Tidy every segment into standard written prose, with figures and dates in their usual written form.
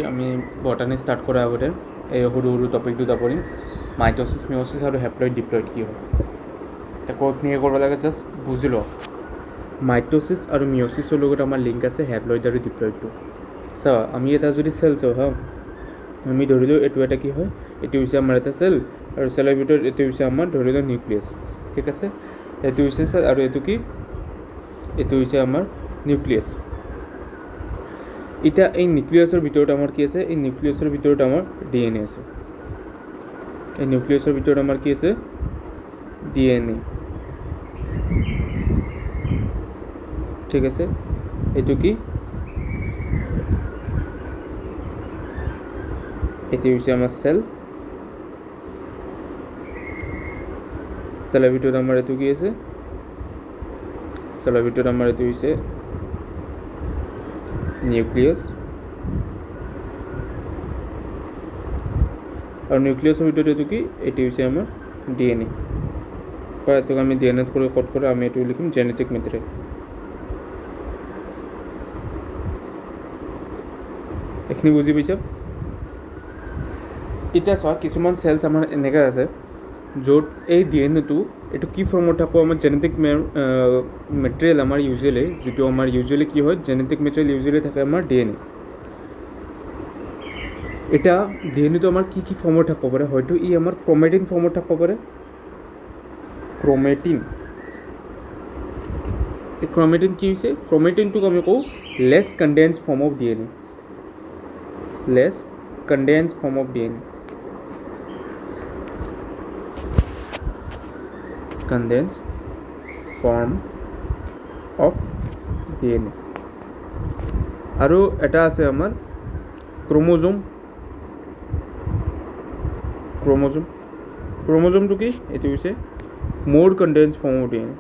আমি botany start কৰাৰ আগতে এই সৰু সৰু টপিক দুটা পঢ়িম। মাইট'চিছ, মিঅ'চিছ আৰু হেপ্লইড ডিপ্লইড কি হয় একোখিনি কৰিব লাগে, জাষ্ট বুজি লওক। মাইট'চিছ আৰু মিঅ'চিছৰ লগত আমাৰ লিংক আছে হেপ্লইড আৰু ডিপ্লইডটো। চাওঁ, আমি এটা যদি চেল চাওঁ হা, আমি ধৰিলোঁ এইটো এটা কি হয়, এইটো হৈছে আমাৰ এটা চেল, আৰু চেলৰ ভিতৰত এইটো হৈছে আমাৰ ধৰি লওক নিউক্লিয়াছ। ঠিক আছে, এইটো হৈছে চেল আৰু এইটো কি, এইটো হৈছে আমাৰ নিউক্লিয়াছ। এতিয়া এই নিউক্লিয়াছৰ ভিতৰত আমাৰ কি আছে, এই নিউক্লিয়াছৰ ভিতৰত আমাৰ DNA আছে। এই নিউক্লিয়াছৰ ভিতৰত আমাৰ কি আছে, DNA। ঠিক আছে, এইটো কি, এইটো হৈছে আমাৰ চেল। চেলৰ ভিতৰত আমাৰ এইটো কি আছে, চেলৰ ভিতৰত আমাৰ এইটো হৈছে নিউক্লিয়াছ, আৰু নিউক্লিয়াছৰ ভিতৰত এইটো কি, এইটো হৈছে আমাৰ DNA। বা এইটোক আমি DNAত কৰি ক'ড কৰি আমি এইটো লিখিম জেনেটিক মেটেৰিয়েল। এইখিনি বুজি পাইছা? এতিয়া চোৱা, কিছুমান চেলছ আমাৰ এনেকৈ আছে য'ত এই DNAটো এইটো কি ফৰ্মত থাকোঁ, আমাৰ জেনেটিক মেটেৰিয়েল আমাৰ ইউজুৱেলি, যিটো আমাৰ ইউজুৱেলি কি হয়, জেনেটিক মেটেৰিয়েল ইউজুৱেলি থাকে আমাৰ DNA। এতিয়া DNAটো আমাৰ কি কি ফৰ্মত থাকিব পাৰে, হয়তো ই আমাৰ ক্ৰমেটিন ফৰ্মত থাকিব পাৰে। ক্ৰমেটিন, এই ক্ৰমেটিন কি হৈছে, ক্ৰমেটিনটোক আমি কওঁ less condense form of DNA। Less condense form of DNA, condense form of DNA। আৰু এটা আছে আমাৰ ক্ৰম'জোম। ক্ৰম'জোমটো কি, এইটো হৈছে মোৰ কনডেন্স ফৰ্ম অফ DNA।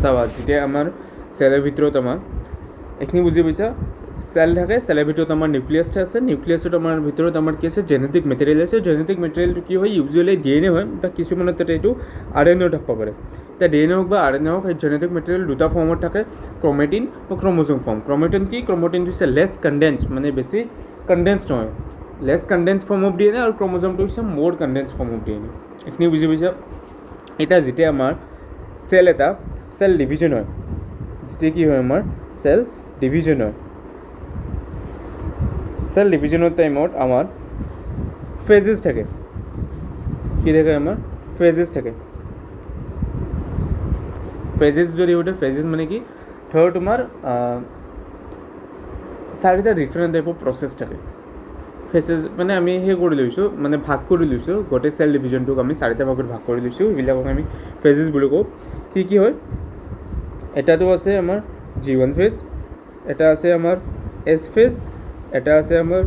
চাবা, যেতিয়া আমাৰ চেলৰ ভিতৰত আমাৰ এইখিনি বুজি পাইছা, চেল থাকে, চেলৰ ভিতৰত আমাৰ নিউক্লিয়াছ আছে, নিউক্লিয়াছত আমাৰ ভিতৰত আমাৰ কি আছে, জেনেটিক মেটেৰিয়েল আছে। জেনেটিক মেটেৰিয়েলটো কি হয়, ইউজুৱেলি DNA হয়, বা কিছুমানৰ তাতে এইটো RNA থাকিব পাৰে। এতিয়া DNA হওক বা RNA হওক, সেই জেনেটিক মেটেৰিয়েল দুটা ফৰ্মত থাকে, ক্ৰমেটিন বা ক্ৰম'জোম ফৰ্ম। ক্ৰমেটিন কি, ক্ৰমেটিনটো হৈছে লেছ কনডেন্স, মানে বেছি কনডেন্স নহয়, less condense form of DNA, আৰু ক্ৰম'জোমটো হৈছে মোৰ কনডেন্স ফৰ্ম অফ DNA। এইখিনি বুজি পাইছা? এতিয়া যেতিয়া আমাৰ চেল ডিভিজন হয়, যেতিয়া কি হয়, আমাৰ চেল ডিভিজন হয়, চেল ডিভিজনৰ টাইমত আমাৰ ফেজেছ থাকে। কি থাকে, আমাৰ ফেজেছ থাকে। ফেজেছ যদি উঠে, ফেজেছ মানে কি, ধৰ তোমাৰ 4টা ডিফাৰেণ্ট টাইপৰ প্ৰচেছ থাকে। ফেজেছ মানে আমি সেই কৰি লৈছোঁ, মানে ভাগ কৰি লৈছোঁ, গোটেই চেল ডিভিজনটোক আমি 4টা ভাগত ভাগ কৰি লৈছোঁ, সেইবিলাকক আমি ফেজেছ বুলি কওঁ। কি হয়, এটাতো আছে আমাৰ G1 ফেজ, এটা আছে আমাৰ S ফেজ, এটা আছে আমাৰ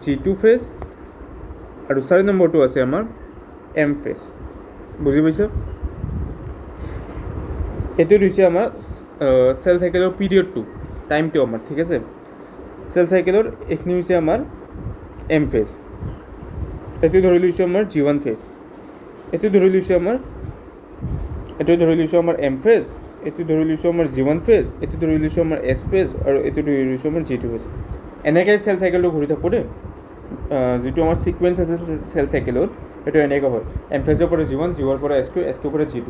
G2 ফেজ, আৰু 4 নম্বৰটো আছে আমাৰ M ফেজ। বুজি পাইছ? এইটো হৈছে আমাৰ চেল চাইকেলৰ পিৰিয়ডটো, টাইমটো আমাৰ। ঠিক আছে, চেল চাইকেলৰ এইখিনি হৈছে আমাৰ M ফেজ, এইটো ধৰি লৈছোঁ আমাৰ G1 ফেজ, এইটো ধৰি লৈছোঁ আমাৰ M ফেজ, এইটো ধৰি লৈছোঁ আমাৰ G1 ফেজ, এইটো ধৰি লৈছোঁ আমাৰ S ফেজ, আৰু এইটো ধৰি লৈছোঁ আমাৰ G2 ফেজ। এনেকৈ চেল চাইকেলটো ঘূৰি থাকোঁ দেই। যিটো আমাৰ ছিকুৱেঞ্চ আছে চেল চাইকেলত, সেইটো এনেকৈ হয়, M ফেজৰ পৰা G1, G1ৰ পৰা S2, S2ৰ পৰা G2।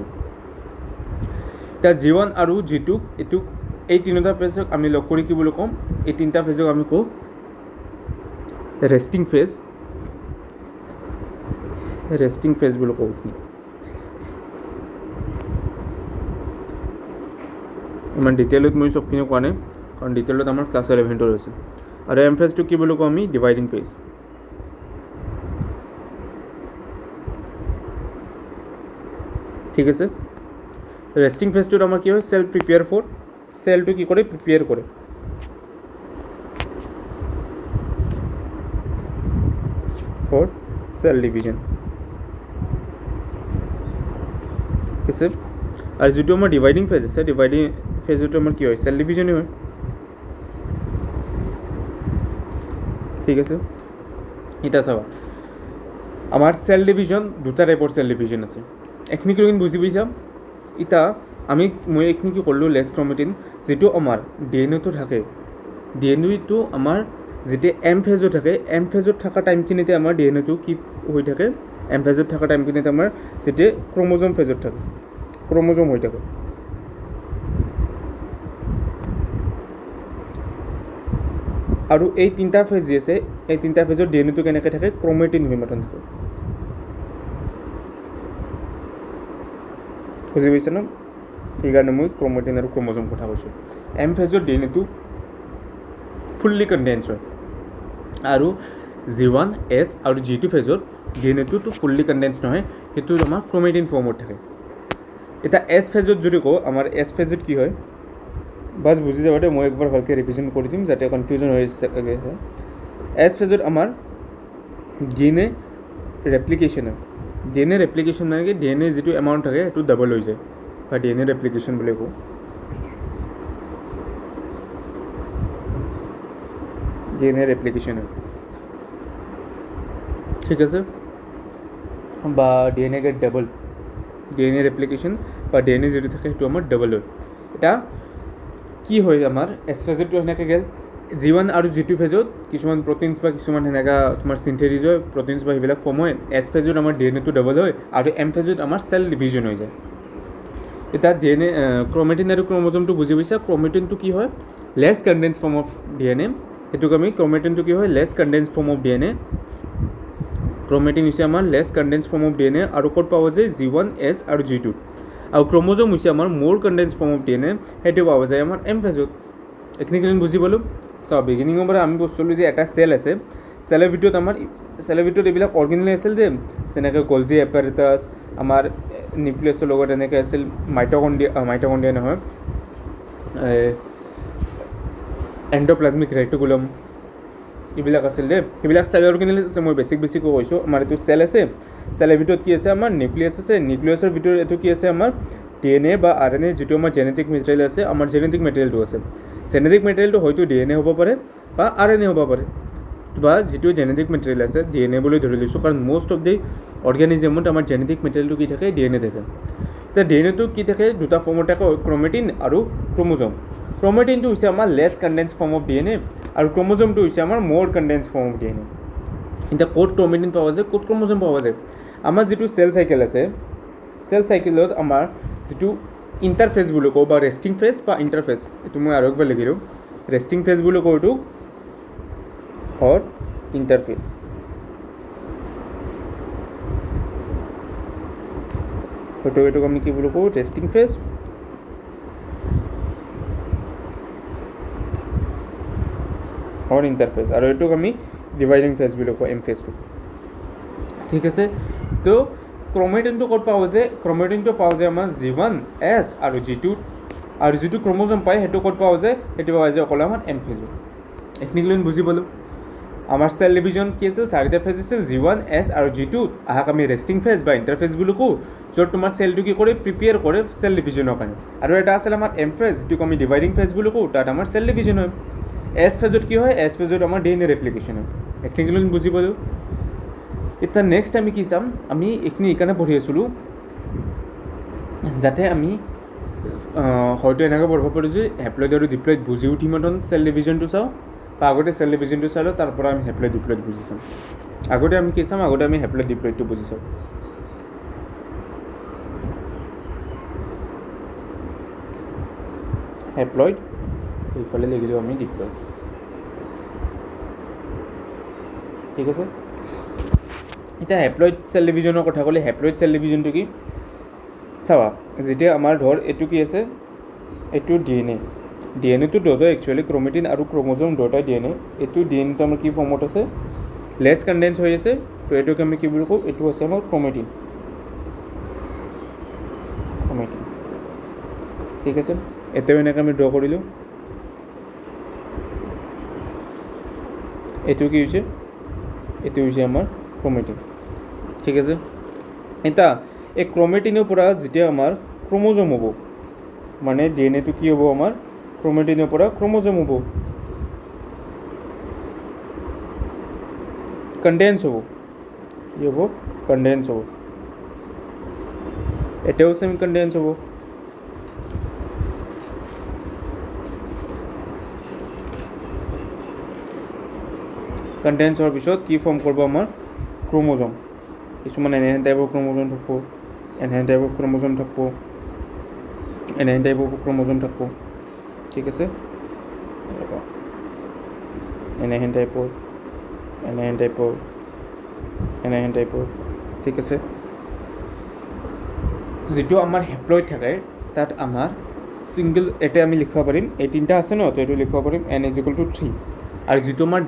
এতিয়া G1 আৰু G2, এই তিনিটা ফেজক আমি লগ কৰি কি বুলি ক'ম, এই তিনিটা ফেজক আমি কওঁ ৰেষ্টিং ফেজ বুলি কওঁ। ইমান ডিটেইলত মই চবখিনি কোৱা নাই, কাৰণ ডিটেইলত আমাৰ ক্লাছ 11ৰ আছে। আৰু M ফেজটো কি বুলি কওঁ আমি, ডিভাইডিং ফেজ। ঠিক আছে, ৰেষ্টিং ফেজটোত আমাৰ কি হয়, চেলটো কি কৰে, প্ৰিপেয়াৰ কৰে। For cell division. ঠিক আছে, আৰু যিটো আমাৰ ডিভাইডিং ফেজ আছে, ডিভাইডিং ফেজতো আমাৰ কি হয়, চেল ডিভিজনেই হয়। ঠিক আছে, এতিয়া চাবা, আমাৰ চেল ডিভিজন দুটা টাইপৰ চেল ডিভিজন আছে এইখিনি কিন্তু বুজি পাইছা এতিয়া মই এইখিনি কি কৰিলোঁ লেছ ক্ৰমেটিন যিটো আমাৰ ডি এন এটো থাকে ডি এন এটো আমাৰ যেতিয়া এম ফেজত থাকে এম ফেজত থকা টাইমখিনিতে আমাৰ ডি এন এটো কি হৈ থাকে এম ফেজত থকা টাইমখিনিতে আমাৰ যেতিয়া ক্ৰম'জম ফেজত থাকে ক্ৰম'জম হৈ থাকে আৰু এই তিনিটা ফেজ যি আছে এই তিনিটা ফেজত ডি এন এটো কেনেকৈ থাকে ক্ৰমেটিন হৈ মাথন থাকে বুজি পাইছে ন সেইকাৰণে মই ক্ৰমেটিন আৰু ক্ৰম'জম কথা কৈছোঁ এম ফেজত ডি এন এটো ফুল্লি কনডেন্স হয় আৰু G1 S আৰু G2 ফেজত ডি এন এটোতো ফুল্লি কনডেন্স নহয় সেইটো আমাৰ ক্ৰমেটিন ফৰ্মত থাকে এতিয়া এছ ফেজত যদি কওঁ আমাৰ এছ ফেজত কি হয় বাছ বুজি যাবতে মই একবাৰ ভালকৈ ৰিভিজন কৰি দিম যাতে কনফিউজন হৈ আছে এছ ফেজত আমাৰ ডি এন এ ৰেপ্লিকেশ্যন হয় ডি এন এ ৰেপ্লিকেশ্যন মানে কি ডি এন এ যিটো এমাউণ্ট থাকে সেইটো ডাবল হৈ যায় বা ডি এন এ ৰেপ্লিকেশ্যন বুলি কওঁ ডি এন এ ৰেপ্লিকেশ্যন হয় ঠিক আছে বা D N A get double D N A replication বা ডি এন এ যিটো থাকে সেইটো আমাৰ ডাবল হয় এতিয়া কি হয় আমাৰ এছ ফেজতটো সেনেকৈ গ'ল G1 আৰু G2 ফেজত কিছুমান প্ৰটিনছ বা কিছুমান সেনেকুৱা তোমাৰ চিন্থেটিজ হয় প্ৰটিনছ বা সেইবিলাক ফৰ্ম হয় এছ ফেজত আমাৰ ডি এন এটো ডাবল হয় আৰু এম ফেজত আমাৰ চেল ডিভিজন হৈ যায় এতিয়া ডি এন এ ক্ৰমেটিন আৰু ক্ৰম'জমটো বুজি পাইছা ক্ৰমেটিনটো কি হয় less condense form of D N A সেইটোক আমি ক্ৰমেটিনটো কি হয় less condense form of D N A chromatin হৈছে আমাৰ less condense form of D N A আৰু ক'ত পোৱা যায় G1 S আৰু G2 আৰু ক্ৰম'জম হৈছে আমাৰ more condense form of D N A সেইটো পোৱা যায় আমাৰ এম ফেজত এইখিনি কিন্তু বুজি পালোঁ চাওঁ বিগিনিঙৰ পৰা আমি বস্তু ল'লোঁ যে এটা চেল আছে চেলৰ ভিতৰত এইবিলাক অৰ্গেনেল আছিল যে যেনেকৈ গলজি এপাৰেটাছ আমাৰ নিউক্লিয়াছৰ লগত এনেকৈ আছিল মাইটকণ্ড্ৰিয়া নহয় এণ্ডোপ্লাজমিক ৰেটিকুলাম এইবিলাক আছিল দেই সেইবিলাক চেল অৰ্গেনেল আছে মই বেছিকৈ কৈছোঁ আমাৰ এইটো চেল আছে চেলৰ ভিতৰত কি আছে আমাৰ নিউক্লিয়াছ আছে নিউক্লিয়াছৰ ভিতৰত এইটো কি আছে আমাৰ ডি এন এ বা আৰ এন এ যিটো আমাৰ জেনেটিক মেটেৰিয়েল আছে আমাৰ জেনেটিক মেটেৰিয়েলটো আছে জেনেটিক মেটেৰিয়েলটো হয়তো ডি এন এ হ'ব পাৰে বা আৰ এন এ হ'ব পাৰে বা যিটো জেনেটিক মেটেৰিয়েল আছে ডি এন এ বুলি ধৰি লৈছোঁ কাৰণ মষ্ট অফ দি অৰ্গেনিজমত আমাৰ জেনেটিক মেটেৰিয়েলটো কি থাকে ডি এন এ থাকে এতিয়া ডি এন এটো কি থাকে দুটা ফৰ্মত থাকে ক্ৰমেটিন আৰু ক্ৰম'জম ক্ৰমেটিনটো হৈছে আমাৰ less condense form of D N A আৰু ক্ৰম'জমটো হৈছে আমাৰ more condense form of D N A এতিয়া ক'ত ক্ৰমেটিন পোৱা যায় ক'ত ক্ৰম'জম পোৱা যায় আমাৰ যিটো চেল চাইকেল আছে চেল চাইকেলত আমাৰ যিটো ইণ্টাৰফেজ বুলি কওঁ বা ৰেষ্টিং ফেজ বা ইণ্টাৰফেজ এইটো মই আৰু একবাৰ লিখিলোঁ ৰেষ্টিং ফেজ বুলি কওঁ এইটো অৰ ইণ্টাৰফেজ হয়তো এইটোক আমি কি বুলি কওঁ ৰেষ্টিং ফেজ অৰ ইণ্টাৰফেজ আৰু এইটোক আমি ডিভাইডিং ফেজ বুলি কওঁ এম ফেজটো ঠিক আছে তো ক্ৰমেটিনটো ক'ত পাওঁ যে ক্ৰমেটিনটো পাওঁ যে আমাৰ G1 S আৰু G2 আৰু যিটো ক্ৰম'জম পায় সেইটো ক'ত পাওঁ যে সেইটো পোৱা যায় অকল আমাৰ এম ফেজত এইখিনি বুজি পালোঁ আমাৰ চেল ডিভিজন কি আছিল চাৰিটা ফেজ আছিল G1 S আৰু G2 আহাক আমি ৰেষ্টিং ফেজ বা ইণ্টাৰফেজ বুলি কওঁ য'ত তোমাৰ চেলটো কি কৰে প্ৰিপেয়াৰ কৰে চেল ডিভিজনৰ কাৰণে আৰু এটা আছিল আমাৰ এম ফেজ যিটোক আমি ডিভাইডিং ফেজ বুলি কওঁ তাত আমাৰ চেল ডিভিজন হয় এছ ফেজত কি হয় এছ ফেজত আমাৰ ডি এন এ ৰেপ্লিকেশ্যন হয় এইখিনি বুজি পালোঁ এতিয়া নেক্সট আমি কি চাম আমি এইখিনি এইকাৰণে পঢ়ি আছিলোঁ যাতে আমি হয়তো এনেকৈ পঢ়িব পাৰোঁ যে হেপ্লইড আৰু ডিপ্লইড বুজি উঠি মতন চেল ডিভিজনটো চাওঁ বা আগতে চেল ডিভিজনটো চালোঁ তাৰ পৰা আমি হেপ্লইড ডিপ্লইড বুজি চাম আগতে আমি কি চাম আগতে আমি হেপ্লইড ডিপ্লইডটো বুজি চাওঁ হেপ্লইড এইফালে লিখিলোঁ আমি ডিপ্লইড ঠিক আছে এতিয়া হেপ্লইড চেল ডিভিজনৰ কথা ক'লে হেপ্লইড চেল ডিভিজনটো কি চাবা যেতিয়া আমাৰ ধৰ এইটো কি আছে এইটো ডি এন এটো দুটাই একচুৱেলি ক্ৰমেটিন আৰু ক্ৰম'জম দুটাই ডি এন এ এইটো ডি এন এটো আমাৰ কি ফৰ্মত আছে লেছ কনডেন্স হৈ আছে তো এইটোকে আমি কি বুলি কওঁ এইটো আছে আমাৰ ক্ৰমেটিন ঠিক আছে এতিয়াও এনেকৈ আমি ড্ৰ কৰিলোঁ এইটো কি হৈছে এইটো হৈছে আমাৰ ক্ৰমেটিন ঠিক আছে এতিয়া এই ক্ৰমেটিনৰ পৰা যেতিয়া আমাৰ ক্ৰম'জম হ'ব মানে ডি এন এটো কি হ'ব আমাৰ ক্ৰমেটিনৰ পৰা ক্ৰম'জম হ'ব কনডেন্স হ'ব কি হ'ব কনডেন্স হ'ব এটাও সেমি কনডেন্স হ'ব কনডেন্স হোৱাৰ পিছত কি ফৰ্ম কৰিব আমাৰ ক্ৰমোজম কিছুমান এনেহেন টাইপৰ ক্ৰমোজম থাকিব এনেহেন টাইপৰ ক্ৰমোজম থাকিব এনেহেন টাইপৰ ক্ৰমোজম থাকিব ঠিক আছে এনেহেন টাইপৰ এনেহেন টাইপৰ এনেহেন টাইপৰ ঠিক আছে যিটো আমাৰ হেপ্লইড থাকে তাত আমাৰ ছিংগল এটা আমি লিখিব পাৰিম এই তিনিটা আছে ন তো এইটো লিখিব পাৰিম n=3 আৰু যিটো আমাৰ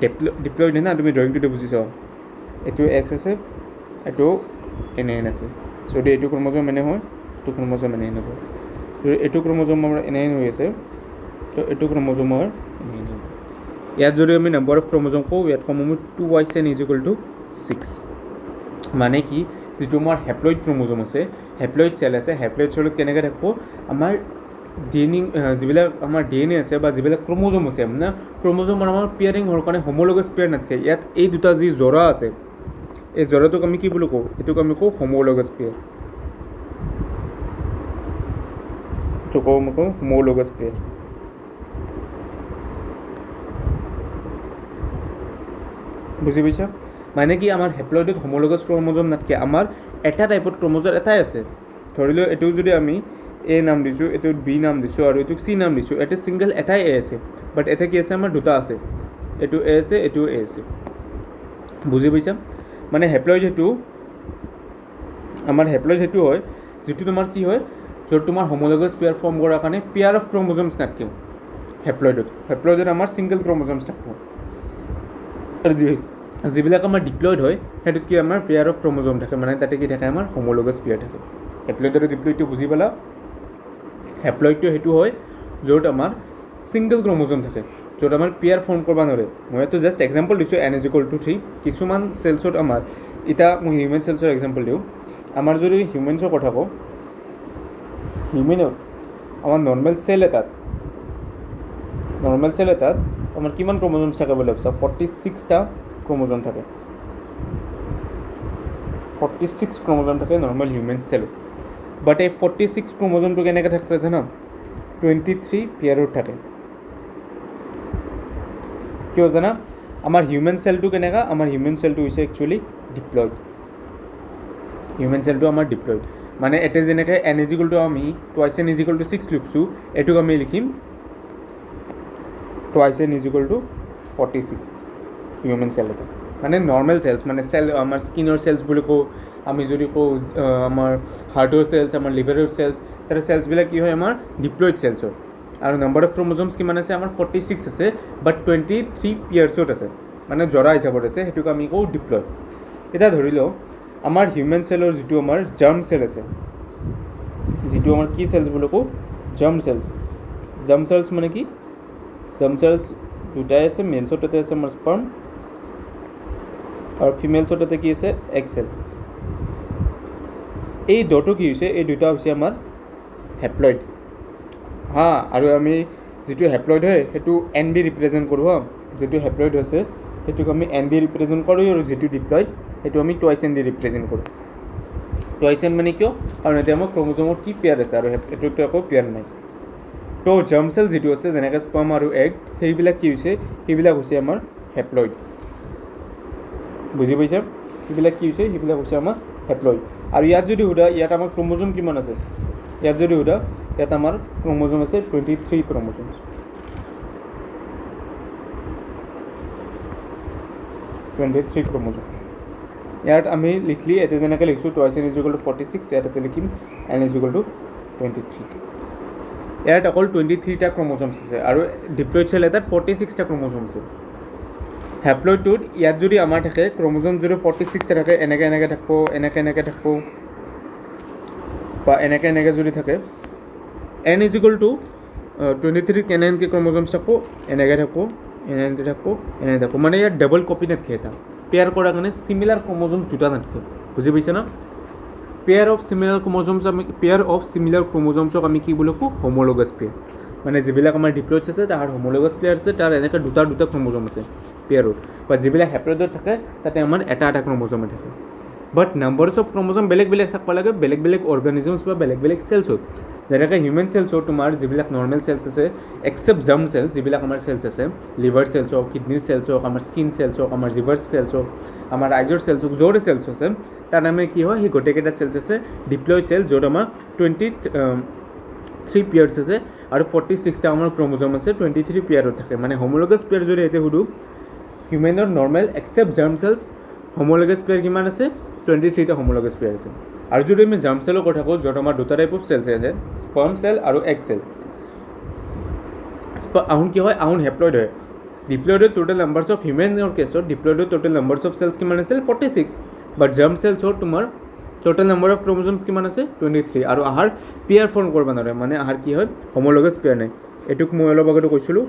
ডিপ্লইড হয় না তুমি ড্ৰয়িংটোতে বুজি চাওঁ এইটো x আছে এইটো NN আছে যদি এইটো ক্ৰমোজম এনে হয় এইটো ক্ৰমোজম NN হ'ব যদি এইটো ক্ৰমোজম আমাৰ NN হৈ আছে তো এইটো ক্ৰমোজমৰ NN হ'ব ইয়াত যদি আমি নাম্বাৰ অফ ক্ৰমোজম কওঁ ইয়াত কম আমি 2y/6 মানে কি যিটো আমাৰ হেপ্লইড ক্ৰমোজম আছে হেপ্লইড চেল আছে হেপ্লইড চেলত কেনেকৈ থাকিব আমাৰ DNA যিবিলাক আমাৰ DNA আছে বা যিবিলাক ক্ৰমোজম আছে না ক্ৰমোজমৰ আমাৰ পেয়াৰিং হোৱাৰ কাৰণে হোমোলগাছ পেয়াৰ নাথাকে ইয়াত এই দুটা যি জোৰা আছে এই জোৰাটোক আমি কি বুলি কওঁ এইটোক আমি কওঁ হোমোলগাছ পেয়াৰ এইটো আমি কওঁ হোমোলগাছ পেয়াৰ বুজি পাইছা মানে কি আমাৰ হেপ্লইডত হোমোলগাছ ক্ৰমোজম নাথাকে আমাৰ এটা টাইপত ক্ৰমোজম এটাই আছে ধৰি লওঁ এইটো যদি আমি A নাম দিছোঁ এইটোত B নাম দিছোঁ আৰু এইটোক C নাম দিছোঁ এটা ছিংগল এটাই A আছে বাট এটা কি আছে আমাৰ দুটা আছে এইটো A আছে এইটো A আছে বুজি পাইছা মানে হেপ্লইড সেইটো আমাৰ হেপ্লইড সেইটো হয় যিটো তোমাৰ কি হয় য'ত তোমাৰ হোমোলগাছ পেয়াৰ ফৰ্ম কৰাৰ কাৰণে পেয়াৰ অফ ক্ৰমোজমছ নাথাকে হেপ্লইডত আমাৰ ছিংগল ক্ৰমোজমছ থাকিব আৰু যিবিলাক আমাৰ ডিপ্লইড হয় সেইটোত কি আমাৰ পেয়াৰ অফ ক্ৰমোজম থাকে মানে তাতে কি থাকে আমাৰ হোমোলগাছ পেয়াৰ থাকে হেপ্লইড আৰু ডিপ্লইডটো বুজি পালা হেপ্লইডটো সেইটো হয় য'ত আমাৰ ছিংগল ক্ৰমোজম থাকে য'ত আমাৰ পেয়াৰ ফৰ্ম কৰিব নোৱাৰে মই এইটো জাষ্ট এক্সাম্পল দিছোঁ n=3 কিছুমান চেলছত আমাৰ এতিয়া মই হিউমেন চেলছৰ এক্সাম্পল দিওঁ আমাৰ যদি হিউমেনছৰ কথা কওঁ হিউমেনত আমাৰ নৰ্মেল চেল এটাত আমাৰ কিমান ক্ৰমোজমছ থাকে বুলি ভাবিছা 46টা ক্ৰমোজম থাকে 46 ক্ৰমোজম থাকে নৰ্মেল হিউমেন চেলত বাট এই 46 ক্ৰমোজমটো কেনেকৈ থাকে জানা 23 পেয়াৰত থাকে কিয় জানা আমাৰ হিউমেন চেলটো কেনেকুৱা আমাৰ হিউমেন চেলটো হৈছে একচুৱেলি ডিপ্লইড হিউমেন চেলটো আমাৰ ডিপ্লইড মানে এটা যেনেকৈ n=, আমি 2n=6 লিখিছোঁ এইটোক আমি লিখিম 2n=46 হিউমেন চেল এটা মানে নৰ্মেল চেলছ মানে চেল আমাৰ স্কিনৰ চেলছ বুলি কওঁ আমি যদি কওঁ আমাৰ হাৰ্টৰ চেলছ আমাৰ লিভাৰৰ চেলছ তাৰে চেলছবিলাক কি হয় আমাৰ ডিপ্লইড চেলছৰ আৰু নাম্বাৰ অফ ক্ৰমোজমছ কিমান আছে আমাৰ 46 আছে বাট 23 পেয়াৰ্ছত আছে মানে জৰা হিচাপত আছে সেইটোক আমি কওঁ ডিপ্লইড এতিয়া ধৰি লওঁ আমাৰ হিউমেন চেলৰ যিটো আমাৰ জাৰ্ম চেল আছে যিটো আমাৰ কি চেলছ বুলি কওঁ জাৰ্ম চেলছ মানে কি জাৰ্ম চেলছ দুটাই আছে মেলছৰ তাতে আছে আমাৰ স্পাৰ্ম আৰু ফিমেলছৰ তাতে কি আছে এগ চেল এই দুটো কি হৈছে এই দুটা হৈছে আমাৰ হেপ্লইড আৰু আমি যিটো হেপ্লইড হয় সেইটো এন দি ৰিপ্ৰেজেণ্ট কৰোঁ যিটো হেপ্লইড হৈছে সেইটোক আমি এন দি ৰিপ্ৰেজেণ্ট কৰোঁ আৰু যিটো ডিপ্লইড সেইটো আমি 2n দি ৰিপ্ৰেজেণ্ট কৰোঁ 2n মানে কিয় কাৰণ এতিয়া আমাৰ ক্ৰমোজমৰ কি পেয়াৰ আছে আৰু এইটোতো একো পেয়াৰ নাই তো জাৰ্ম চেল যিটো আছে যেনেকৈ স্পাৰ্ম আৰু এগ সেইবিলাক কি হৈছে সেইবিলাক হৈছে আমাৰ হেপ্লইড বুজি পাইছা সেইবিলাক কি হৈছে সেইবিলাক হৈছে আমাৰ হেপ্লইড আৰু ইয়াত যদি সোধা ইয়াত আমাৰ ক্ৰমোজম কিমান আছে ইয়াত যদি সোধা ইয়াত আমাৰ ক্ৰমোজম আছে 23 ক্ৰমোজমছ 23 ক্ৰমোজম ইয়াত আমি লিখলি এতিয়া যেনেকৈ লিখিছোঁ 2n=46 ইয়াত লিখিম n=23 ইয়াত অকল 23টা ক্ৰমোজমছ আছে আৰু ডিপ্লইড চেল এটাত 46টা ক্ৰমোজম আছে হেপ্লইডটোত ইয়াত যদি আমাৰ থাকে ক্ৰমোজম যদি 46টা থাকে এনেকৈ থাকিব এনেকৈ থাকিব বা এনেকৈ যদি থাকে n=23 কেনেকৈ ক্ৰমোজমছ থাকিব এনেকৈ থাকিব মানে ইয়াত ডাবল কপি নাথাকে এটা পেয়াৰ কৰাৰ কাৰণে চিমিলাৰ ক্ৰমোজমছ দুটা নাথাকে বুজি পাইছে না পেয়াৰ অফ চিমিলাৰ ক্ৰমোজমছক আমি কি বুলি কওঁ হোমোলগাছ পেয়াৰ মানে যিবিলাক আমাৰ ডিপ্লইডছ আছে তাৰ হোমোলগাছ পেয়াৰ আছে তাৰ এনেকৈ দুটা ক্ৰমোজম আছে পেয়াৰত বা যিবিলাক হেপ্লইডত থাকে তাতে আমাৰ এটা ক্ৰমোজমে থাকে বাট নাম্বাৰছ অফ ক্ৰম'জম বেলেগ বেলেগ থাকিব লাগে বেলেগ বেলেগ অৰ্গেনিজমছ বা বেলেগ বেলেগ চেলছত যেনেকৈ হিউমেন চেলছত তোমাৰ যিবিলাক নৰ্মেল চেলছ আছে এক্সেপ্ট জাৰ্ম চেলছ যিবিলাক আমাৰ চেলছ আছে লিভাৰ চেলছ হওক কিডনিৰ চেলছ হওক আমাৰ স্কিন চেলছ হওক আমাৰ লিভাৰ চেলছ হওক আমাৰ আইজৰ চেলছ হওক য'ৰে চেলছ আছে তাৰ নামে কি হয় সেই গোটেইকেইটা চেলছ আছে ডিপ্লয়ড চেল য'ত আমাৰ 23 পেয়াৰ্ছ আছে আৰু 46টা আমাৰ ক্ৰম'জম আছে 23 পেয়াৰত থাকে মানে হোমোলগাছ পেয়াৰ যদি এতিয়া সুধোঁ হিউমেনৰ normal except germ cells homologous pair কিমান আছে 23টা হোমোলগাছ পেয়াৰ আছে আৰু যদি আমি জাৰ্ম চেলৰ কথা কওঁ য'ত আমাৰ দুটা টাইপ অফ চেলছ আছে স্পাৰ্ম চেল আৰু এগ চেল আহুন কি হয় আহুন হেপ্লইড হয় ডিপ্লয়ডৰ টোটেল নাম্বাৰছ অফ হিউমেনৰ কেছত ডিপ্লয়ডৰ টোটেল নাম্বাৰছ অফ চেলছ কিমান আছিল 46 বাট জাৰ্ম চেলছত তোমাৰ টোটেল নাম্বাৰ অফ ক্ৰম'জমছ কিমান আছে 23 আৰু আহাৰ পেয়াৰ ফৰ্ম কৰিব নোৱাৰে মানে আহাৰ কি হয় হোমোলগাছ পেয়াৰ নাই এইটোক মই অলপ আগতে কৈছিলোঁ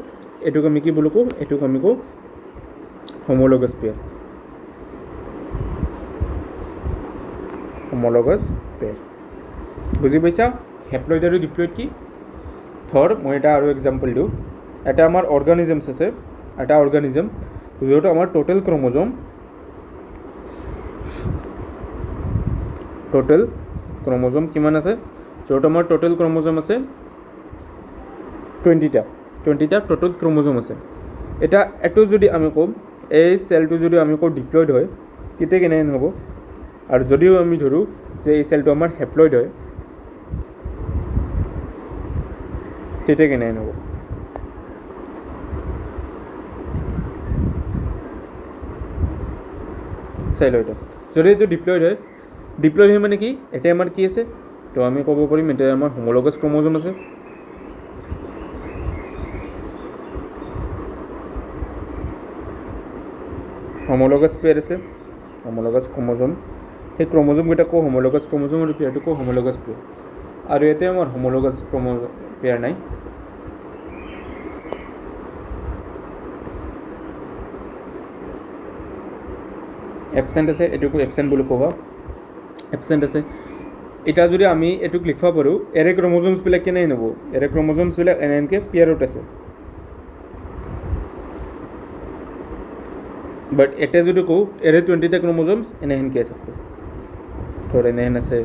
এইটোক আমি কি বুলি কওঁ এইটোক আমি কওঁ হোমোলগাছ পেয়াৰ হোমোলগাছ পেয়াৰ বুজি পাইছা হেপ্লইড আৰু ডিপ্লয়ড কি ধৰ মই এটা আৰু এক্সাম্পল দিওঁ এটা আমাৰ অৰ্গানিজমছ আছে এটা অৰ্গানিজম য'ত আমাৰ টোটেল ক্ৰম'জম কিমান আছে য'ত আমাৰ টোটেল ক্ৰম'জম আছে 20টা টোটেল ক্ৰম'জম আছে এতিয়া এইটো যদি আমি কওঁ এই চেলটো যদি আমি কওঁ ডিপ্লয়ড হয় তেতিয়া কেনেহেন হ'ব আৰু যদিও আমি ধৰোঁ যে এই চেলটো আমাৰ হেপ্লইড হয় তেতিয়া কেনেহেন হ'ব চাই লওঁ এতিয়া যদি এইটো ডিপ্লয়ড হয় মানে কি এতিয়া আমাৰ কি আছে তো আমি ক'ব পাৰিম এতিয়া আমাৰ হোমোলগাছ ক্ৰম'জম আছে হোমোলগাছ পেয়াৰ আছে হোমোলগাছ ক্ৰম'জম সেই ক্ৰম'জমকেইটা কওঁ হোমোলগাছ ক্ৰম'জম আৰু পেয়াৰটো কওঁ হোমোলগাছ পেয়াৰ আৰু ইয়াতে আমাৰ হোমোলগাছ পেয়াৰ নাই এবচেণ্ট আছে এইটোকো এবচেণ্ট বুলি ক'বা এবচেণ্ট আছে এতিয়া যদি আমি এইটোক লিখিব পাৰোঁ এৰে ক্ৰম'জমছবিলাক কেনেহেন হ'ব এৰে ক্ৰম'জমছবিলাক এনেহেনকৈ পেয়াৰত আছে বাট এতিয়া যদি কওঁ এৰে 20টা ক্ৰম'জমছ এনেহেনকৈ থাকিব ধৰ এনেহেন আছে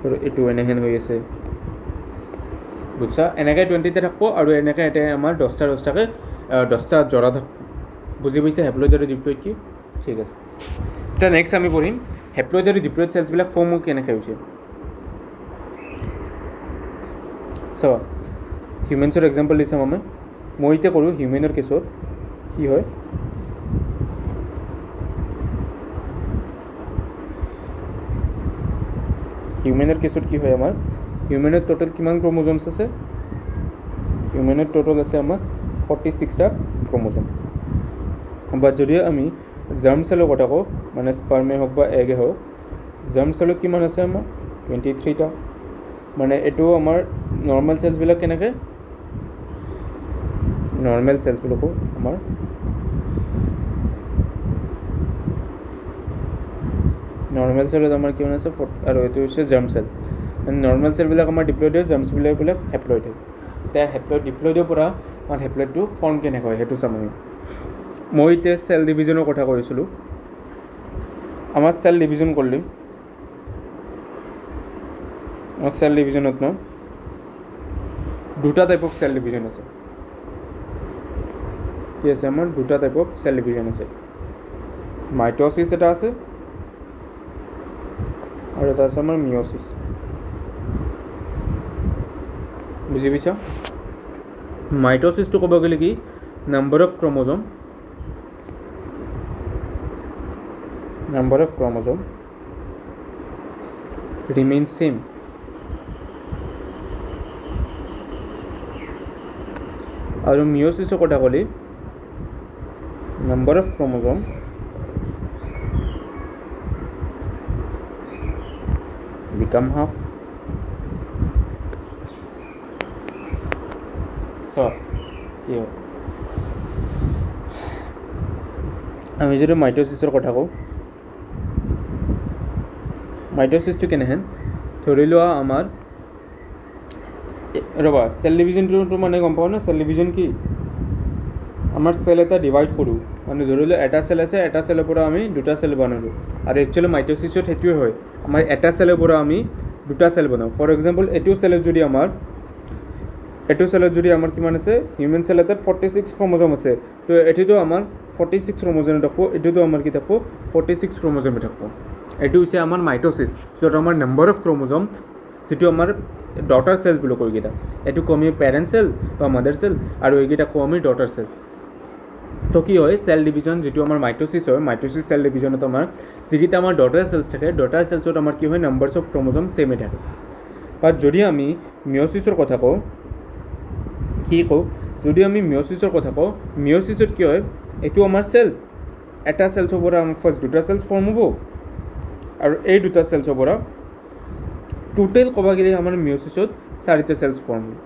ধৰ এইটো এনেহেন হৈ আছে বুজিছা এনেকৈ 20টা থাকিব আৰু এনেকৈ এতিয়া আমাৰ 10টা জৰা থাকিব বুজি পাইছে হেপ্লইড আৰু ডিপ্লয়ড কি ঠিক আছে এতিয়া নেক্সট আমি পঢ়িম হেপ্লইড আৰু ডিপ্লয়ড চেলছবিলাক ফৰ্ম কেনেকৈ হৈছে চাবা হিউমেনছৰ এক্সাম্পল দিছোঁ মই এতিয়া কৰোঁ হিউমেনৰ কেছত কি হয় হিউমেনৰ কেছত কি হয় আমাৰ হিউমেনৰ টোটেল কিমান ক্ৰম'জমছ আছে হিউমেনৰ টোটেল আছে আমাৰ 46টা ক্ৰম'জম বাট যদি আমি জাৰ্ম চেলৰ কথা কওঁ মানে স্পাৰ্মে হওক বা এগে হওক জাৰ্ম চেলত কিমান আছে আমাৰ 23টা মানে এইটো আমাৰ নৰ্মেল চেলছবিলাক কেনেকৈ নৰ্মেল চেলছবিলাকো আমাৰ নৰ্মেল চেলত আমাৰ কিমান আছে আৰু এইটো হৈছে জাৰ্ম চেল নৰ্মেল চেলবিলাক আমাৰ ডিপ্লয়ড হয় জাৰ্ম চেলবিলাক হেপ্লয়ড হয় এতিয়া হেপ্লয়ড ডিপ্লয়ডৰ পৰা আমাৰ হেপ্লয়ডটো ফৰ্ম কেনেকৈ হয় সেইটো চাম আমি মই এতিয়া চেল ডিভিজনৰ কথা কৈছিলোঁ আমাৰ চেল ডিভিজন কৰিলে আমাৰ চেল ডিভিজনত ন দুটা টাইপ অফ চেল ডিভিজন আছে কি আছে আমাৰ দুটা টাইপ অফ চেল ডিভিজন আছে মাইট'চিছ এটা আছে আৰু এটা আছে আমাৰ মিঅ'চিছ বুজি পাইছা মাইট'চিছটো ক'ব গ'লে কি number of chromosome remains same আৰু মিঅ'চিছৰ কথা ক'লে number of chromosome become half so কি হয় আমি যদি মাইট'চিছৰ কথা কওঁ মাইট'চিছটো কেনেহেন ধৰি লোৱা আমাৰ ৰ'বা চেল ডিভিজনটো মানে গম পাওঁ ন চেল ডিভিজন কি আমাৰ চেল এটা ডিভাইড কৰোঁ মানে ধৰি লওক এটা চেল আছে এটা চেলৰ পৰা আমি দুটা চেল বনালোঁ আৰু একচুৱেলি মাইট'চিছত সেইটোৱে হয় আমাৰ এটা চেলৰ পৰা আমি দুটা চেল বনাওঁ ফৰ এক্সাম্পল এইটো চেলত যদি আমাৰ কিমান আছে হিউমেন চেল এটাত 46 ক্ৰম'জম আছে তো এইটোতো আমাৰ 46 ক্ৰম'জম থাকিব এইটোতো আমাৰ কি থাকিব 46 ক্ৰম'জমে থাকিব এইটো হৈছে আমাৰ মাইট'চিছ য'ত আমাৰ নাম্বাৰ অফ ক্ৰম'জম যিটো আমাৰ ডটাৰ চেলছ বুলি কয় এইকেইটা এইটো কমি পেৰেণ্ট চেল বা মাদাৰ চেল আৰু এইকেইটা কমি ডটাৰ চেল তো কি হয় চেল ডিভিজন যিটো আমাৰ মাইট'চিছ হয় মাইট'চিছ চেল ডিভিজনত আমাৰ যিকেইটা আমাৰ ডটাৰ চেলছ থাকে ডটাৰ চেলছত আমাৰ কি হয় নাম্বাৰছ অফ ক্ৰম'জম ছেমে থাকে বা যদি আমি মিঅ'চিছৰ কথা কওঁ যদি আমি মিঅ'চিছৰ কথা কওঁ মিঅ'চিছত কি হয় এইটো আমাৰ চেল এটা চেলছৰ পৰা আমাৰ ফাৰ্ষ্ট দুটা চেলছ ফৰ্ম হ'ব আৰু এই দুটা চেলছৰ পৰা টোটেল ক'ব গ'লে আমাৰ মিঅ'চিছত চাৰিটা চেলছ ফৰ্ম হ'ব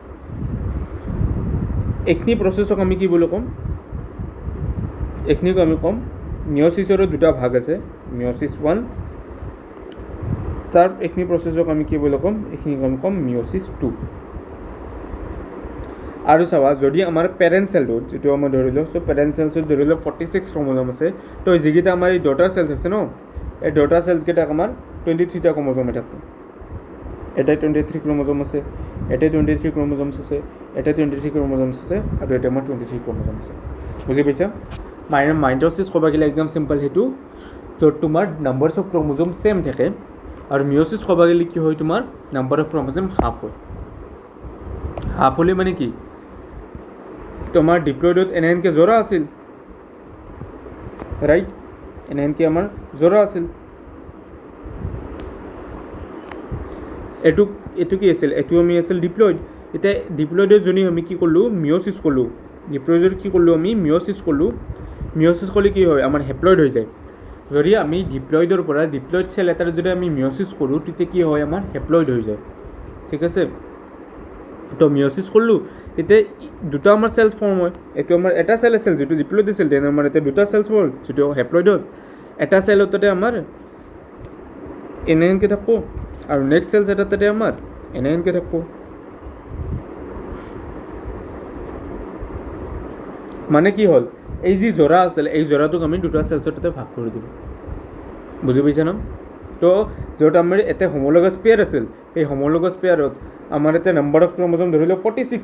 এইখিনি প্ৰচেছক আমি কি বুলি ক'ম এইখিনিক আমি ক'ম মিঅ'চিছৰো দুটা ভাগ আছে মিঅ'চিছ 1 তাৰ এইখিনি প্ৰচেছক আমি কি বুলি ক'ম এইখিনিক আমি ক'ম মিঅ'চিছ 2 আৰু চাবা যদি আমাৰ পেৰেণ্ট চেলটোত যিটো আমাৰ ধৰি লওক চ' পেৰেণ্ট চেলছত ধৰি লওক 46 ক্ৰম'জম আছে তো যিকেইটা আমাৰ এই ডটাৰ চেলছ আছে ন এই ডটাৰ চেলছকেইটাক আমাৰ 23টা ক্ৰম'জমে থাকিব এটাই 23 ক্ৰম'জম আছে এটাই 23 ক্ৰম'জমছ আছে এটাই 23 ক্ৰম'জমছ আছে আৰু এটা আমাৰ 23 ক্ৰম'জম আছে বুজি পাইছা মাইট'চিছ ক'ব গ'লে একদম চিম্পল সেইটো য'ত তোমাৰ নাম্বাৰছ অফ ক্ৰম'জম ছেম থাকে আৰু মিঅ'চিছ ক'ব গ'লে কি হয় তোমাৰ নাম্বাৰ অফ ক্ৰম'জম হাফ হয় হাফ হ'লে মানে কি তোমাৰ ডিপ্লয়ডত এনেহেনকৈ জোৰা আছিল ৰাইট এনেহেনকৈ আমাৰ জোৰা আছিল এইটো কি আছিল এইটো আমি আছিল ডিপ্লয়ড এতিয়া ডিপ্লয়ডত যদি আমি কি কৰিলোঁ মিঅ'চিছ কৰিলোঁ ডিপ্লয়ডত কি কৰিলোঁ আমি মিঅ'চিছ কৰিলে কি হয় আমাৰ হেপ্লয়ড হৈ যায় যদি আমি ডিপ্লয়ডৰ পৰা ডিপ্লয়ড চেল এটাৰ যদি আমি মিঅ'চিছ কৰোঁ তেতিয়া কি হয় আমাৰ হেপ্লয়ড হৈ যায় ঠিক আছে তো মিঅ'চিছ কৰিলোঁ এতিয়া দুটা আমাৰ চেলছ ফৰ্ম হয় এইটো আমাৰ এটা চেল আছিল যিটো ডিপ্লয়ড আছিল দেন আমাৰ এতিয়া দুটা চেলছ হ'ল যিটো হেপ্লয়ড হ'ল এটা চেলত তাতে আমাৰ এনেহেনকৈ থাকিব আৰু নেক্সট চেলছ এটা তাতে আমাৰ এনেহেনকৈ থাকিব মানে কি হ'ল এই যি জোৰা আছিল এই জোৰাটোক আমি দুটা চেলছৰ তাতে ভাগ কৰি দিলোঁ বুজি পাইছা ন তো য'ত আমাৰ এটা হোমোলগাছ পেয়াৰ আছিল সেই হোমোলগাছ পেয়াৰত আমাৰ এটা নাম্বাৰ অফ ক্ৰম'জম ধৰি লওক 46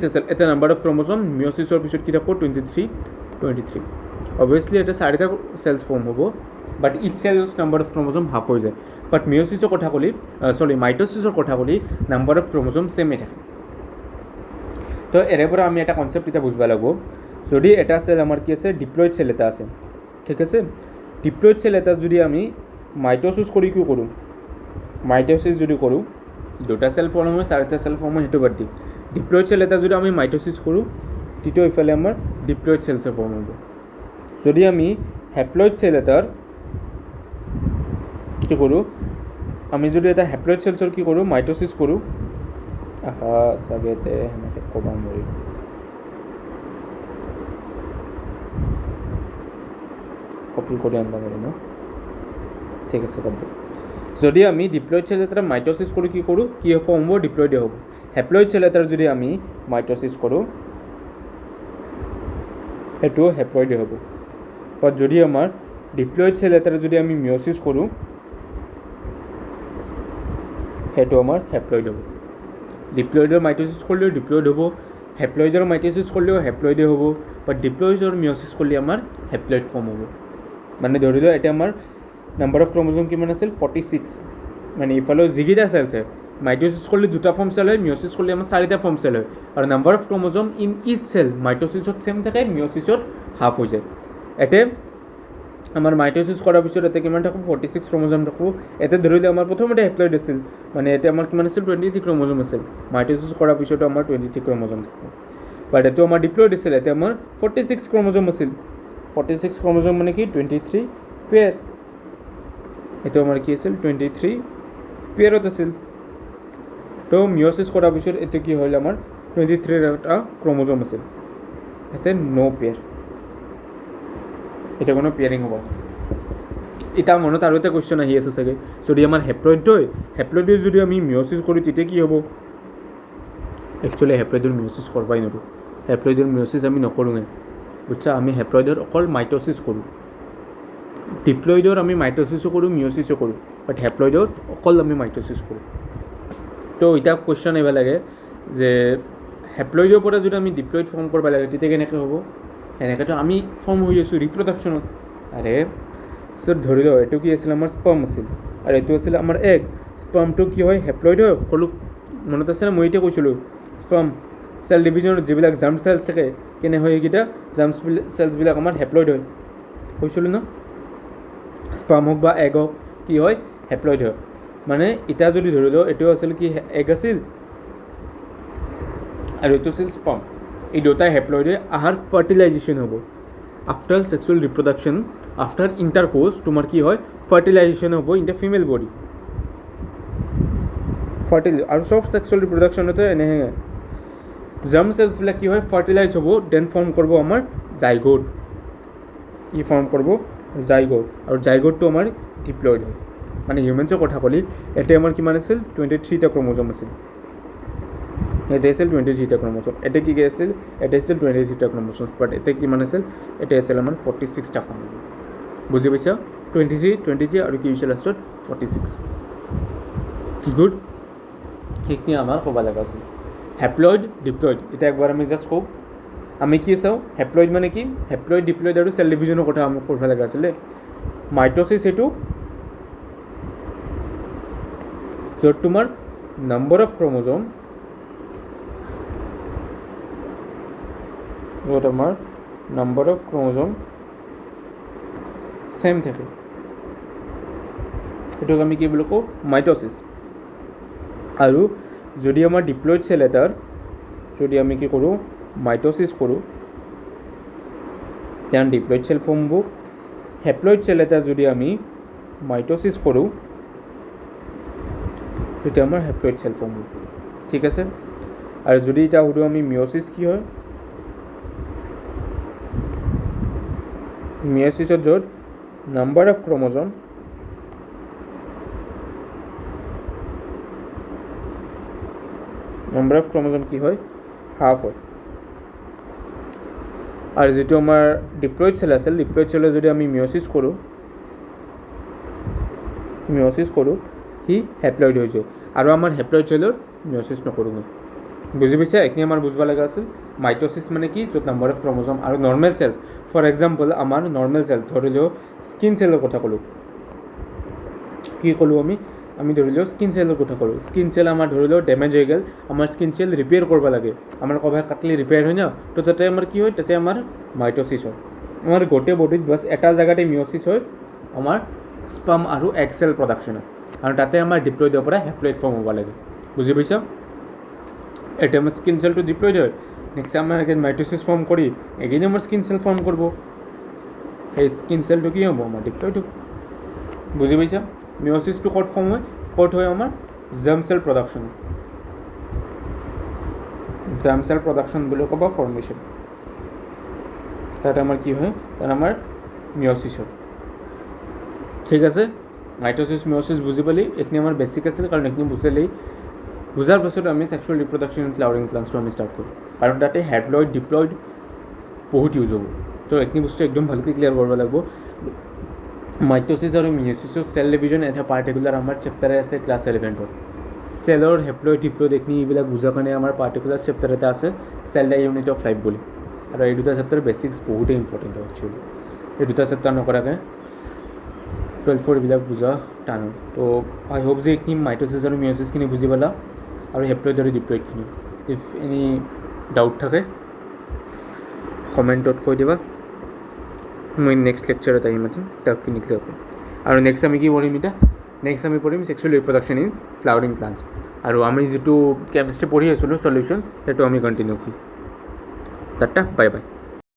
আছিল এটা নাম্বাৰ অফ ক্ৰম'জম মিঅ'চিছৰ পিছত কি থাকিব 23 অবভিয়াছলি এটা চাৰিটা চেলছ ফৰ্ম হ'ব but each cells number of chromosome half হৈ যায় বাট মিঅ'চিছৰ কথা ক'লি মাইট'চিছৰ কথা ক'লি নাম্বাৰ অফ ক্ৰম'জম ছেমে থাকে তো এৰে পৰা আমি এটা কনচেপ্ট এতিয়া বুজিব লাগিব যদি এটা চেল আমাৰ কি আছে ডিপ্লয়ড চেল এটা আছে ঠিক আছে ডিপ্লয়ড চেল এটা যদি আমি মাইট'চিছ কৰি কি কৰোঁ মাইট'চিছ যদি কৰোঁ দুটা চেল ফৰ্ম হয় চাৰিটা চেল ফৰ্ম হয় সেইটো বাদ দি ডিপ্লয়ড চেল এটা যদি আমি মাইট'চিছ কৰোঁ তেতিয়া ইফালে আমাৰ ডিপ্লয়ড চেলছে ফৰ্ম হ'ব যদি আমি হেপ্লয়ড চেল এটাৰ কি কৰোঁ আমি যদি এটা হেপ্লয়ড চেলছৰ কি কৰোঁ মাইট'চিছ কৰোঁ চাগে সেনেকৈ ক'ব নোৱাৰিম কপি কৰি আনিব পাৰি ন ঠিক আছে বাদ দিয়ক যদি আমি ডিপ্লয়ড চেল এটাৰ মাইট'চিছ কৰোঁ কি কৰোঁ কি ফৰ্ম হ'ব ডিপ্লয়ডে হ'ব হেপ্লয়ড চেল এটাৰ যদি আমি মাইট'চিছ কৰোঁ সেইটো হেপ্লয়ডে হ'ব বাট যদি আমাৰ ডিপ্লয়ড চেল এটাৰ যদি আমি মিঅ'চিছ কৰোঁ সেইটো আমাৰ হেপ্লয়ড হ'ব ডিপ্লয়ডৰ মাইট'চিছ কৰিলেও ডিপ্লয়ড হ'ব হেপ্লয়ডৰ মাইট'চিছ কৰিলেও হেপ্লয়ডে হ'ব বাট ডিপ্লয়ডৰ মিঅ'চিছ কৰিলে আমাৰ হেপ্লয়ড ফৰ্ম হ'ব মানে ধৰি লওক এতিয়া আমাৰ নাম্বাৰ অফ ক্ৰম'জম কিমান আছিল 46 মানে ইফালেও যিকেইটা চেল আছে মাইট'চিছ কৰিলে দুটা ফৰ্ম চেল হয় মিঅ'চিছ কৰিলে আমাৰ চাৰিটা ফৰ্ম চেল হয় আৰু number of chromosome in each cell মাইট'চিছত ছেম থাকে মিঅ'চিছত হাফ হৈ যায় এতিয়া আমাৰ মাইট'চিছ কৰাৰ পিছত এতিয়া কিমান থাকিব 46 ক্ৰম'জম থাকিব এতিয়া ধৰি লওক আমাৰ প্ৰথমতে হেপ্লয়ড আছিল মানে এতিয়া আমাৰ কিমান আছিল 23 ক্ৰম'জম আছিল মাইট'চিছ কৰাৰ পিছতো আমাৰ 23 ক্ৰম'জম থাকিব বাট এইটো আমাৰ ডিপ্লয়ড আছিল এতিয়া আমাৰ 46 ক্ৰম'জম আছিল 46 ক্ৰম'জম মানে কি 23 পেয়াৰ এইটো আমাৰ কি আছিল 23 পেয়াৰত আছিল তো মিঅ'চিছ কৰাৰ পিছত এইটো কি হ'ল আমাৰ 23 এটা ক্ৰম'জম আছিল এতে নো পেয়াৰ এটা কোনো পেয়াৰিং হ'ব এটা মনত আৰু এটা কুৱেশ্যন আহি আছে চাগে যদি আমাৰ হেপ্লয়ড হয় যদি আমি মিঅ'চিছ কৰোঁ তেতিয়া কি হ'ব একচুৱেলি হেপ্লইডৰ মিউচিছ কৰবাই নোৱাৰোঁ হেপ্লইডৰ মিউচিছ আমি নকৰোঁৱে বুজিছা আমি হেপ্লইডৰ অকল মাইট'চিছ কৰোঁ ডিপ্লইডৰ আমি মাইট'চিছো কৰোঁ মিউচিছো কৰোঁ বাট হেপ্লইডৰ অকল আমি মাইট'চিছ কৰোঁ তো এতিয়া কুৱেশ্যন আহিব লাগে যে হেপ্লইডৰ পৰা যদি আমি ডিপ্লইড ফৰ্ম কৰিব লাগে তেতিয়া কেনেকৈ হ'ব এনেকৈতো আমি ফৰ্ম হৈ আছোঁ ৰিপ্ৰডাকশ্যনত আৰে চ' ধৰি লওঁ এইটো কি আছিল আমাৰ স্পাৰ্ম আছিল আৰু এইটো আছিল আমাৰ এগ স্পাৰ্মটো কি হয় হেপ্লইড হয় সকলো মনত আছেনে মই এতিয়া কৈছিলোঁ স্পাৰ্ম চেল ডিভিজনত যিবিলাক জাৰ্ম চেলছ থাকে কেনে হয় এইকেইটা জাৰ্ম চেলছবিলাক আমাৰ হেপ্লইড হয় কৈছিলোঁ ন স্পাৰ্ম হওক বা এগ হওক কি হয় হেপ্লইড হয় মানে এতিয়া যদি ধৰি লওঁ এইটো আছিল কি এগ আছিল আৰু এইটো আছিল স্পাৰ্ম এই দুটাই হেপ্লইড হয় আহাৰ ফাৰ্টিলাইজেশ্যন হ'ব আফটাৰ ছেক্সুৱেল ৰিপ্ৰডাকশ্যন আফটাৰ ইণ্টাৰক'ৰ্ছ তোমাৰ কি হয় ফাৰ্টিলাইজেশ্যন হ'ব ইন দ্য ফিমেল বডি আৰু চব ছেক্সুৱেল ৰিপ্ৰডাকশ্যনতে এনেহে জাৰ্ম চেলছবিলাক কি হয় ফাৰ্টিলাইজ হ'ব দেন ফৰ্ম কৰিব আমাৰ জাইগোট ই ফৰ্ম কৰিব জাইগোট আৰু জাইগোটটো আমাৰ ডিপ্লইড হয় মানে হিউমেনছৰ কথা ক'লি এতিয়া আমাৰ কিমান আছিল 23টা ক্ৰম'জম আছিল এটা আছিল 23টা ক্ৰম'জম এতিয়া কি আছিল এটা আছিল 23টা ক্ৰম'জম বাট এতিয়া কিমান আছিল এটা আছিল আমাৰ 46টা ক্ৰম'জম বুজি পাইছা 23 আৰু কি হৈছিল লাষ্টত 46 গুড সেইখিনি আমাৰ ক'ব লগা আছিল হেপ্লইড ডিপ্লইড এতিয়া একবাৰ আমি জাষ্ট কওঁ আমি কি চাওঁ হেপ্লইড মানে কি হেপ্লইড ডিপ্লইড আৰু চেল ডিভিজনৰ কথা আমাক কৰিব লগা আছিলে মাইট'চিছ এইটো য'ত তোমাৰ নাম্বাৰ অফ ক্ৰম'জম য'ত আমাৰ নাম্বাৰ অফ ক্ৰম'জম ছেম থাকে সেইটোক আমি কি বুলি কওঁ মাইট'চিছ আৰু যদি আমাৰ ডিপ্লইড চেল এটাৰ যদি আমি কি কৰোঁ মাইট'চিছ কৰোঁ তেতিয়া ডিপ্লইড চেল ফৰ্ম হ'ব হেপ্লইড চেল এটা যদি আমি মাইট'চিছ কৰোঁ তেতিয়া আমাৰ হেপ্লইড চেল ফৰ্ম হ'ব ঠিক আছে আৰু যদি এতিয়া সুধোঁ আমি মিঅ'চিছ কি হয় মিঅ'চিছত য'ত নাম্বাৰ অফ ক্ৰম'জম কি হয় হাফ হয় আৰু যিটো আমাৰ ডিপ্লইড চেল আছিল ডিপ্লইড চেলৰ যদি আমি মিঅ'চিছ কৰোঁ সি হেপ্লইড হৈ যায় আৰু আমাৰ হেপ্লইড চেলৰ মিঅ'চিছ নকৰোঁ মই বুজি পাইছা এইখিনি আমাৰ বুজিব লগা আছিল মাইট'চিছ মানে কি য'ত নাম্বাৰ অফ ক্ৰম'জম আৰু নৰ্মেল চেলছ ফৰ এক্সাম্পল আমাৰ নৰ্মেল চেল ধৰি লওঁ স্কিন চেলৰ কথা ক'লোঁ কি ক'লোঁ আমি ধৰি লওঁ স্কিন চেলৰ কথা ক'লোঁ স্কিন চেল আমাৰ ধৰি লওঁ ডেমেজ হৈ গ'ল আমাৰ স্কিন চেল ৰিপেয়াৰ কৰিব লাগে আমাৰ ক'ৰবাত কাটিলে ৰিপেয়াৰ হয় ন তো তাতে আমাৰ কি হয় তাতে আমাৰ মাইট'চিছ হয় আমাৰ গোটেই বডিত বাছ এটা জেগাতে মিঅ'চিছ হয় আমাৰ স্পাৰ্ম আৰু এগ চেল প্ৰডাকশ্যন হয় আৰু তাতে আমাৰ ডিপ্লইডৰ পৰা হেপ্লইড ফৰ্ম হ'ব লাগে বুজি পাইছা এতিয়া আমাৰ স্কিন চেলটো ডিপ্লইড হয় নেক্সট আমাৰ এগেইন মাইট'চিছ ফৰ্ম কৰি এগেইন আমাৰ স্কিন চেল ফৰ্ম কৰিব সেই স্কিন চেলটো কি হ'ব আমাৰ ডিপ্লইড হ'ব বুজি পাইছা মিঅ'চিছটো ক'ত ফৰ্ম হয় ক'ত হয় আমাৰ জাৰ্ম চেল প্ৰডাকশ্যন বুলি ক'ব ফৰ্মেশ্যন তাত আমাৰ কি হয় তাত আমাৰ মিঅ'চিছ হয় ঠিক আছে মাইট'চিছ মিঅ'চিছ বুজি পালি এইখিনি আমাৰ বেছিক আছিল কাৰণ এইখিনি বুজাৰ পাছত আমি ছেক্সুৱেল ৰিপ্ৰডাকশ্যন ফ্লাৱাৰিং প্লাণ্টছটো আমি ষ্টাৰ্ট কৰোঁ কাৰণ তাতে হেপ্লইড ডিপ্লইড বহুত ইউজ হ'ব তো এইখিনি বস্তু একদম ভালকৈ ক্লিয়াৰ কৰিব লাগিব মাইট'চিছ আৰু মিঅ'চিছৰ চেল ডিভিজন এটা পাৰ্টিকুলাৰ আমাৰ চেপ্টাৰে আছে ক্লাছ 11ত চেলৰ হেপ্লইড ডিপ্লইড এইখিনি এইবিলাক বুজাৰ কাৰণে আমাৰ পাৰ্টিকুলাৰ চেপ্টাৰ এটা আছে চেল ইউনিট অফ লাইফ বুলি আৰু এই দুটা চেপ্টাৰ বেছিক্স বহুতেই ইম্পৰ্টেণ্ট হয় একচুৱেলি এই দুটা চেপ্টাৰ নকৰাকৈ 12 এইবিলাক বুজা টান হয় তো আই হোপ যে এইখিনি মাইট'চিছ আৰু মিঅ'চিছখিনি বুজি পালা আৰু হেপ্লইড আৰু ডিপ্লইডখিনি ইফ এনি ডাউট থাকে কমেণ্টত কৈ দিবা মই নেক্সট লেকচাৰত আহিম ডাউটখিনি ক্লিয়াৰ কৰিম আৰু নেক্সট আমি কি পঢ়িম এতিয়া নেক্সট আমি পঢ়িম sexual reproduction in flowering plants আৰু আমি যিটো কেমিষ্ট্ৰি পঢ়ি আছিলোঁ সলিউশ্যনছ সেইটো আমি কণ্টিনিউ কৰিম টাটা বাই বাই